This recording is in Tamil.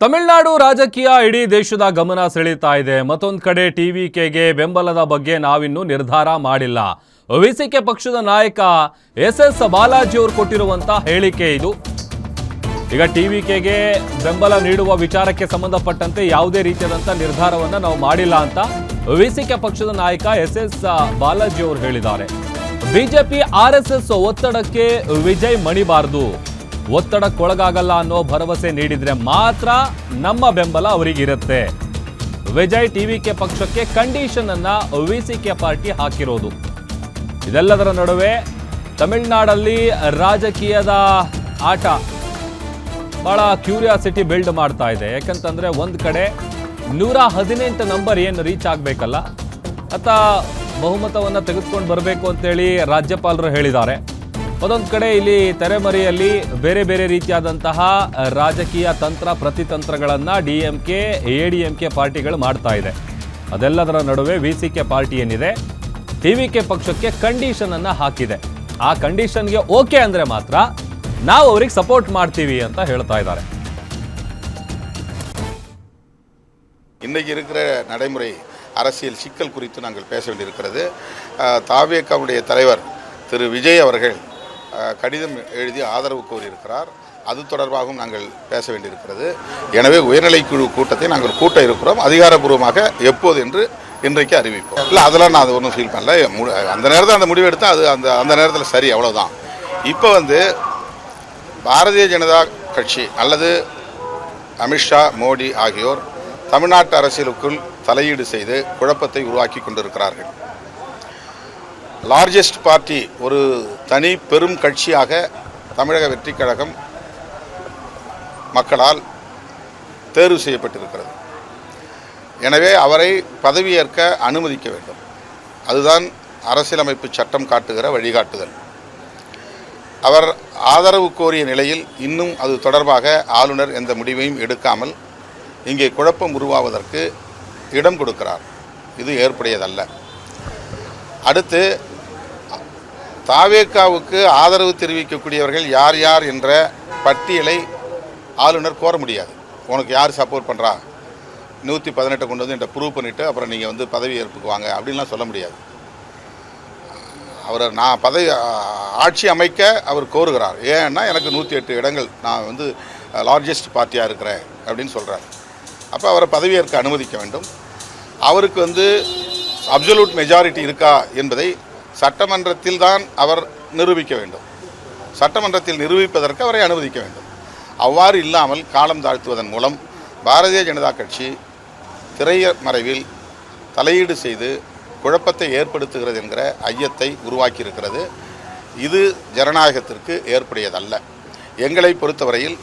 ತಮಿಳುನಾಡು ರಾಜಕೀಯ ಇಡೀ ದೇಶದ ಗಮನ ಸೆಳೀತಾ ಇದೆ. ಮತ್ತೊಂದು ಕಡೆ ಟಿವಿಕೆಗೆ ಬೆಂಬಲದ ಬಗ್ಗೆ ನಾವಿನ್ನೂ ನಿರ್ಧಾರ ಮಾಡಿಲ್ಲ. ವಿಸಿಕೆ ಪಕ್ಷದ ನಾಯಕ ಎಸ್ ಬಾಲಾಜಿ ಅವರು ಕೊಟ್ಟಿರುವಂತ ಹೇಳಿಕೆ ಇದು. ಈಗ ಟಿವಿಕೆಗೆ ಬೆಂಬಲ ನೀಡುವ ವಿಚಾರಕ್ಕೆ ಸಂಬಂಧಪಟ್ಟಂತೆ ಯಾವುದೇ ರೀತಿಯಾದಂತ ನಿರ್ಧಾರವನ್ನ ನಾವು ಮಾಡಿಲ್ಲ ಅಂತ ವಿಸಿಕೆ ಪಕ್ಷದ ನಾಯಕ ಎಸ್ ಬಾಲಾಜಿ ಅವರು ಹೇಳಿದ್ದಾರೆ. ಬಿಜೆಪಿ ಆರ್ಎಸ್ಎಸ್ ಒತ್ತಡಕ್ಕೆ ವಿಜಯ್ ಮಣಿಬಾರದು, ಒತ್ತಡಕ್ಕೊಳಗಾಗಲ್ಲ ಅನ್ನೋ ಭರವಸೆ ನೀಡಿದ್ರೆ ಮಾತ್ರ ನಮ್ಮ ಬೆಂಬಲ ಅವರಿಗಿರುತ್ತೆ. ವಿಜಯ್ ಟಿವಿಕೆ ಪಕ್ಷಕ್ಕೆ ಕಂಡೀಷನ್ ಅನ್ನ ವಿಸಿಕೆ ಪಾರ್ಟಿ ಹಾಕಿರೋದು. ಇದೆಲ್ಲದರ ನಡುವೆ ತಮಿಳುನಾಡಲ್ಲಿ ರಾಜಕೀಯದ ಆಟ ಬಹಳ ಕ್ಯೂರಿಯಾಸಿಟಿ ಬಿಲ್ಡ್ ಮಾಡ್ತಾ ಇದೆ. ಯಾಕಂತಂದ್ರೆ ಒಂದ್ ಕಡೆ 118 ನಂಬರ್ ಏನು ರೀಚ್ ಆಗಬೇಕಲ್ಲ, ಅಥವಾ ಬಹುಮತವನ್ನು ತೆಗೆದುಕೊಂಡು ಬರಬೇಕು ಅಂತೇಳಿ ರಾಜ್ಯಪಾಲರು ಹೇಳಿದ್ದಾರೆ. ಮತ್ತೊಂದು ಕಡೆ ಇಲ್ಲಿ ತೆರೆಮರೆಯಲ್ಲಿ ಬೇರೆ ಬೇರೆ ರೀತಿಯಾದಂತಹ ರಾಜಕೀಯ ತಂತ್ರ ಪ್ರತಿತಂತ್ರಗಳನ್ನು ಡಿಎಂಕೆ ಎಡಿಎಂಕೆ ಪಾರ್ಟಿಗಳು ಮಾಡ್ತಾ ಇದೆ. ಅದೆಲ್ಲದರ ನಡುವೆ ವಿಸಿಕೆ ಪಾರ್ಟಿ ಏನಿದೆ ಟಿವಿಕೆ ಪಕ್ಷಕ್ಕೆ ಕಂಡೀಷನ್ ಅನ್ನ ಹಾಕಿದೆ. ಆ ಕಂಡೀಷನ್ಗೆ ಓಕೆ ಅಂದ್ರೆ ಮಾತ್ರ ನಾವು ಅವ್ರಿಗೆ ಸಪೋರ್ಟ್ ಮಾಡ್ತೀವಿ ಅಂತ ಹೇಳ್ತಾ ಇದ್ದಾರೆ. இன்னைக்கு இருக்கிற நடைமுறை அரசியல் சிக்கல் குறித்து நாங்கள் பேச வேண்டியிருக்கிறது. தாவேகாவுடைய தலைவர் திரு விஜய் அவர்கள் கடிதம் எழுதி ஆதரவு கோரியிருக்கிறார். அது தொடர்பாகவும் நாங்கள் பேச வேண்டியிருக்கிறது. எனவே உயர்நிலைக்குழு கூட்டத்தை நாங்கள் கூட்ட இருக்கிறோம். அதிகாரப்பூர்வமாக எப்போது என்று இன்றைக்கு அறிவிப்போம். இல்லை அதெல்லாம் நான் அது ஒன்றும் ஃபீல் பண்ணல. அந்த நேரத்தில் அந்த முடிவு எடுத்தால் அது அந்த நேரத்தில் சரி, அவ்வளோதான். இப்போ பாரதிய ஜனதா கட்சி அல்லது அமித்ஷா மோடி ஆகியோர் தமிழ்நாட்டு அரசியலுக்குள் தலையீடு செய்து குழப்பத்தை உருவாக்கி கொண்டிருக்கிறார்கள். லார்ஜஸ்ட் பார்ட்டி ஒரு தனி பெரும் கட்சியாக தமிழக வெற்றி கழகம் மக்களால் தேர்வு செய்யப்பட்டிருக்கிறது. எனவே அவரை பதவியேற்க அனுமதிக்க வேண்டும். அதுதான் அரசியலமைப்பு சட்டம் காட்டுகிற வழிகாட்டுதல். அவர் ஆதரவு கோரிய நிலையில் இன்னும் அது தொடர்பாக ஆளுநர் எந்த முடிவையும் எடுக்காமல் இங்கே குழப்பம் உருவாவதற்கு இடம் கொடுக்கிறார். இது ஏற்புடையதல்ல. அடுத்து தாவேகாவுக்கு ஆதரவு தெரிவிக்கக்கூடியவர்கள் யார் யார் என்ற பட்டியலை ஆளுநர் கோர முடியாது. உனக்கு யார் சப்போர்ட் பண்ணுறா, 118 கொண்டு வந்து என்கிட்ட ப்ரூவ் பண்ணிவிட்டு அப்புறம் நீங்கள் பதவி ஏற்புக்கு வாங்க அப்படின்லாம் சொல்ல முடியாது. அவர் நான் ஆட்சி அமைக்க அவர் கோருகிறார். ஏன்னா எனக்கு 108 இடங்கள், நான் லார்ஜஸ்ட் பார்ட்டியாக இருக்கிறேன் அப்படின்னு சொல்கிறார். அப்போ அவரை பதவியேற்க அனுமதிக்க வேண்டும். அவருக்கு அப்சல்யூட் மெஜாரிட்டி இருக்கா என்பதை சட்டமன்றத்தில் தான் அவர் நிரூபிக்க வேண்டும். சட்டமன்றத்தில் நிரூபிப்பதற்கு அவரை அனுமதிக்க வேண்டும். அவ்வாறு இல்லாமல் காலம் தாழ்த்துவதன் மூலம் பாரதிய ஜனதா கட்சி திரைமறைவில் தலையீடு செய்து குழப்பத்தை ஏற்படுத்துகிறது என்கிற ஐயத்தை உருவாக்கியிருக்கிறது. இது ஜனநாயகத்திற்கு ஏற்புடையதல்ல. எங்களை பொறுத்தவரையில்